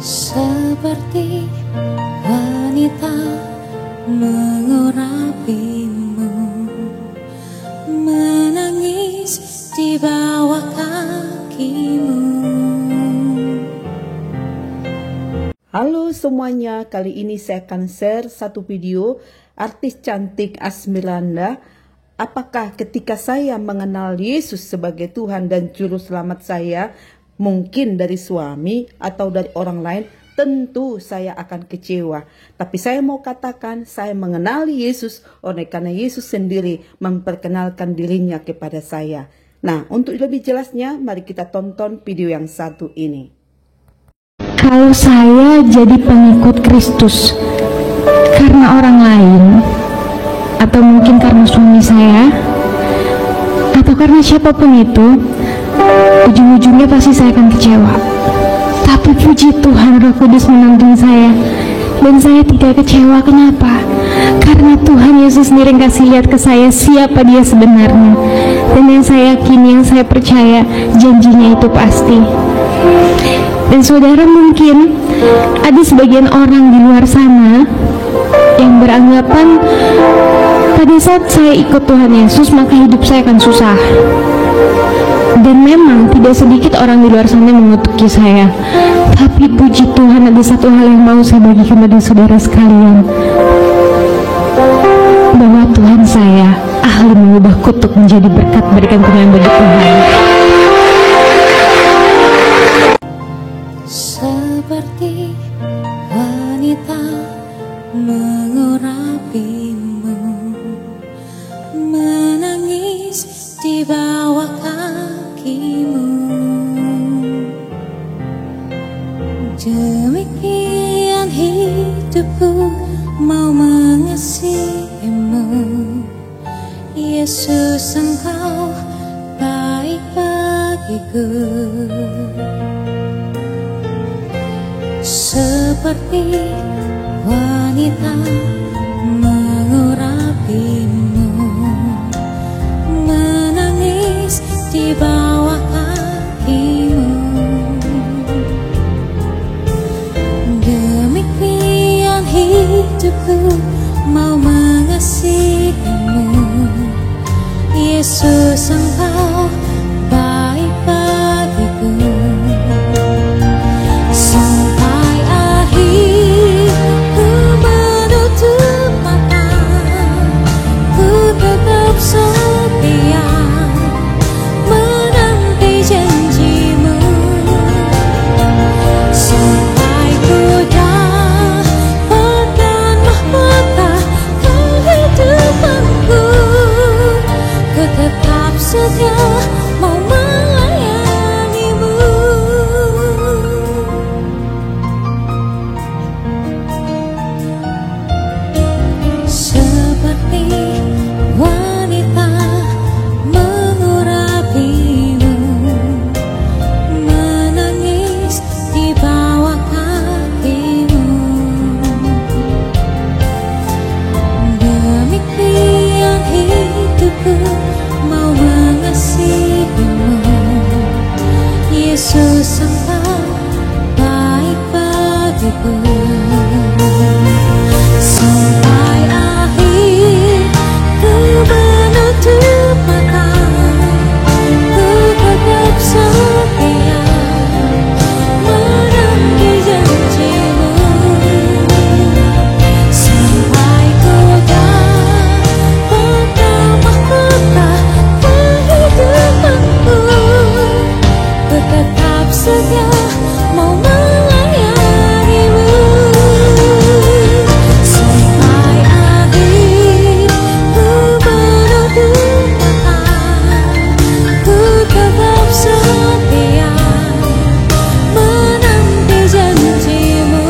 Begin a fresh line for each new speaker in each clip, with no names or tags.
Seperti wanita mengurapimu, menangis di bawah kakimu.
Halo semuanya, kali ini saya akan share satu video artis cantik Asmiranda. Apakah ketika saya mengenal Yesus sebagai Tuhan dan Juru Selamat saya, mungkin dari suami atau dari orang lain, tentu saya akan kecewa. Tapi saya mau katakan, saya mengenali Yesus oleh karena Yesus sendiri memperkenalkan dirinya kepada saya. Nah, untuk lebih jelasnya, mari kita tonton video yang satu ini.
Kalau saya jadi pengikut Kristus karena orang lain, atau mungkin karena suami saya, atau karena siapapun itu, ujung-ujungnya pasti saya akan kecewa. Tapi puji Tuhan, Roh Kudus menuntun saya, dan saya tidak kecewa. Kenapa? Karena Tuhan Yesus sendiri kasih lihat ke saya siapa Dia sebenarnya, dan yang saya yakini, yang saya percaya, janjinya itu pasti. Dan saudara, mungkin ada sebagian orang di luar sana yang beranggapan pada saat saya ikut Tuhan Yesus maka hidup saya akan susah. Dan memang tidak sedikit orang di luar sana yang mengutuki saya. Tapi puji Tuhan, ada satu hal yang mau saya bagikan pada saudara sekalian, bahwa Tuhan saya ahli mengubah kutuk menjadi berkat, berikan kemuliaan bagi Tuhan.
Seperti wanita mengurapimu, menangis di bawah kakimu. Demikian hidupku mau mengasihimu, Yesus, Engkau baik bagiku. Seperti wanita mengurapimu, menangis di bawah kakimu. Demikian hidupku mau mengasihimu, Yesus, Engkau baik bagiku. Setia mau melayanimu. Seperti wanita mengurapimu, menangis di bawah kakimu. Demikian hidupku mau mengasihimu, Yesus, Engkau baik bagiku. Sampai akhir ku menutup mata, ku tetap setia menanti janjimu. Sampai ku dapat mahkota kehidupanku, ku tetap setia mau melayanimu. Sampai akhir ku menutup mata, ku tetap setia menanti janjimu.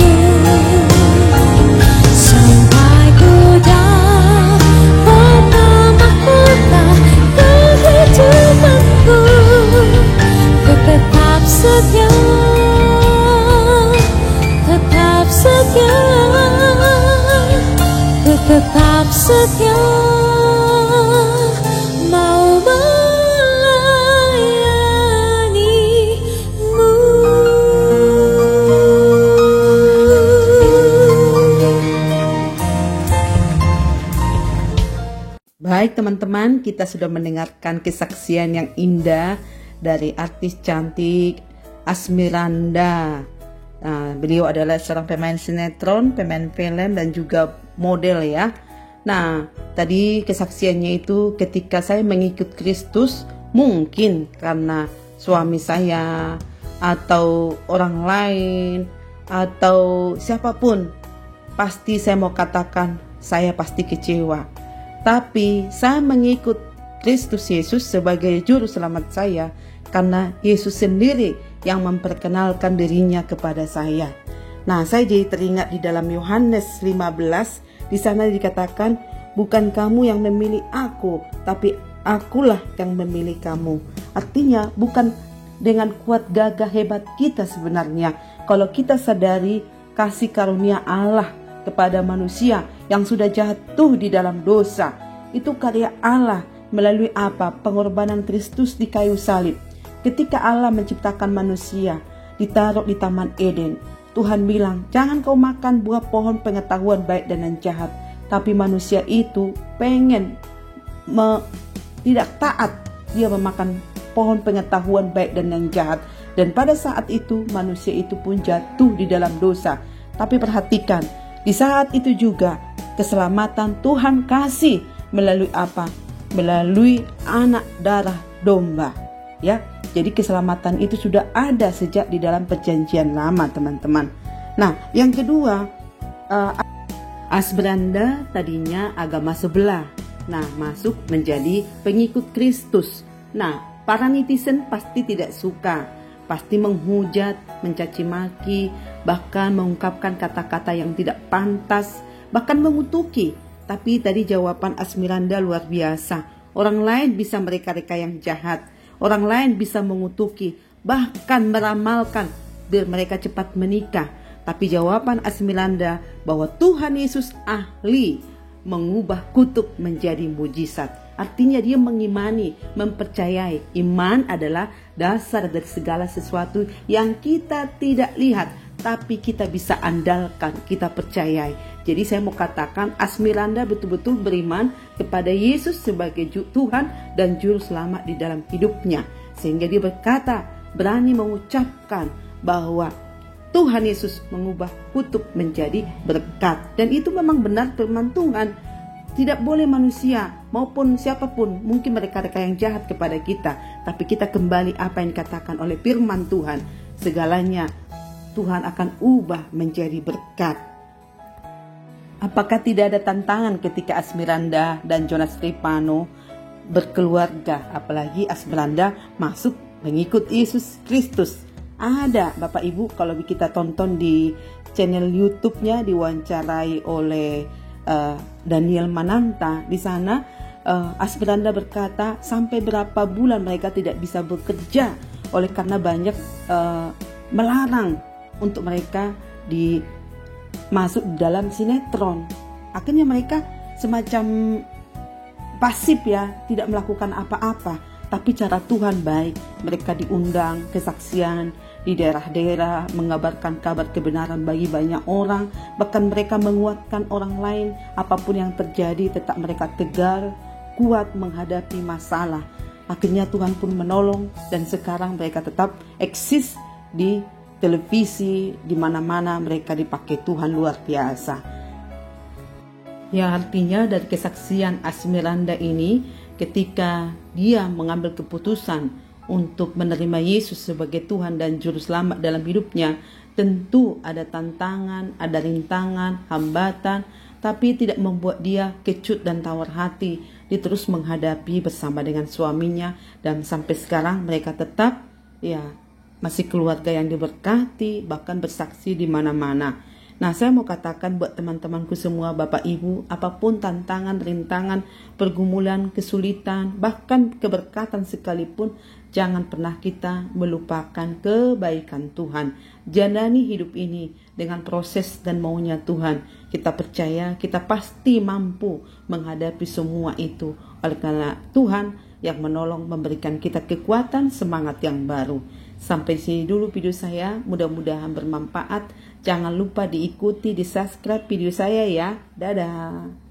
Sampai ku dapat mahkota kehidupanku, ku tetap setia, tetap setia, ku tetap setia mau melayanimu.
Baik teman-teman, kita sudah mendengarkan kesaksian yang indah dari artis cantik Asmiranda. Beliau adalah seorang pemain sinetron, pemain film, dan juga model ya. Nah, tadi kesaksiannya itu ketika saya mengikut Kristus, mungkin karena suami saya atau orang lain atau siapapun, pasti saya mau katakan saya pasti kecewa. Tapi saya mengikut Kristus Yesus sebagai juru selamat saya karena Yesus sendiri yang memperkenalkan dirinya kepada saya. Nah, saya jadi teringat di dalam Yohanes 15, di sana dikatakan, bukan kamu yang memilih aku, tapi akulah yang memilih kamu. Artinya bukan dengan kuat gagah hebat kita sebenarnya. Kalau kita sadari kasih karunia Allah kepada manusia yang sudah jatuh di dalam dosa, itu karya Allah melalui apa? Pengorbanan Kristus di kayu salib. Ketika Allah menciptakan manusia, ditaruh di Taman Eden, Tuhan bilang, jangan kau makan buah pohon pengetahuan baik dan yang jahat. Tapi manusia itu pengen tidak taat, dia memakan pohon pengetahuan baik dan yang jahat. Dan pada saat itu manusia itu pun jatuh di dalam dosa. Tapi perhatikan, di saat itu juga keselamatan Tuhan kasih melalui apa? Melalui anak darah domba. Ya, jadi keselamatan itu sudah ada sejak di dalam perjanjian lama, teman-teman. Nah, yang kedua, Asmiranda tadinya agama sebelah. Nah, masuk menjadi pengikut Kristus. Nah, para netizen pasti tidak suka, pasti menghujat, mencaci maki, bahkan mengungkapkan kata-kata yang tidak pantas, bahkan mengutuki. Tapi tadi jawaban Asmiranda luar biasa. Orang lain bisa mereka-reka yang jahat, orang lain bisa mengutuki, bahkan meramalkan biar mereka cepat menikah. Tapi jawaban Asmiranda bahwa Tuhan Yesus ahli mengubah kutuk menjadi mujizat. Artinya dia mengimani, mempercayai. Iman adalah dasar dari segala sesuatu yang kita tidak lihat, tapi kita bisa andalkan, kita percayai. Jadi saya mau katakan Asmiranda betul-betul beriman kepada Yesus sebagai Tuhan dan Juru Selamat di dalam hidupnya. Sehingga dia berkata, berani mengucapkan bahwa Tuhan Yesus mengubah kutuk menjadi berkat. Dan itu memang benar firman Tuhan. Tidak boleh manusia maupun siapapun, mungkin mereka-mereka yang jahat kepada kita, tapi kita kembali apa yang dikatakan oleh firman Tuhan. Segalanya Tuhan akan ubah menjadi berkat. Apakah tidak ada tantangan ketika Asmiranda dan Jonas Tripano berkeluarga, apalagi Asmiranda masuk mengikut Yesus Kristus? Ada, Bapak Ibu, kalau kita tonton di channel YouTube-nya diwawancarai oleh Daniel Mananta. Di sana Asmiranda berkata sampai berapa bulan mereka tidak bisa bekerja oleh karena banyak melarang untuk mereka masuk dalam sinetron. Akhirnya mereka semacam pasif ya, tidak melakukan apa-apa. Tapi cara Tuhan baik, mereka diundang kesaksian di daerah-daerah, mengabarkan kabar kebenaran bagi banyak orang. Bahkan mereka menguatkan orang lain, apapun yang terjadi tetap mereka tegar, kuat menghadapi masalah. Akhirnya Tuhan pun menolong dan sekarang mereka tetap eksis di televisi, di mana-mana mereka dipakai Tuhan luar biasa. Ya, artinya dari kesaksian Asmiranda ini, ketika dia mengambil keputusan untuk menerima Yesus sebagai Tuhan dan Juru Selamat dalam hidupnya, tentu ada tantangan, ada rintangan, hambatan, tapi tidak membuat dia kecut dan tawar hati. Dia terus menghadapi bersama dengan suaminya dan sampai sekarang mereka tetap masih keluarga yang diberkati, bahkan bersaksi di mana-mana. Nah, saya mau katakan buat teman-temanku semua, Bapak Ibu, apapun tantangan, rintangan, pergumulan, kesulitan, bahkan keberkatan sekalipun, jangan pernah kita melupakan kebaikan Tuhan. Jalani hidup ini dengan proses dan maunya Tuhan. Kita percaya kita pasti mampu menghadapi semua itu. Oleh karena Tuhan yang menolong, memberikan kita kekuatan, semangat yang baru. Sampai sini dulu video saya, mudah-mudahan bermanfaat. Jangan lupa diikuti, di subscribe video saya ya. Dadah.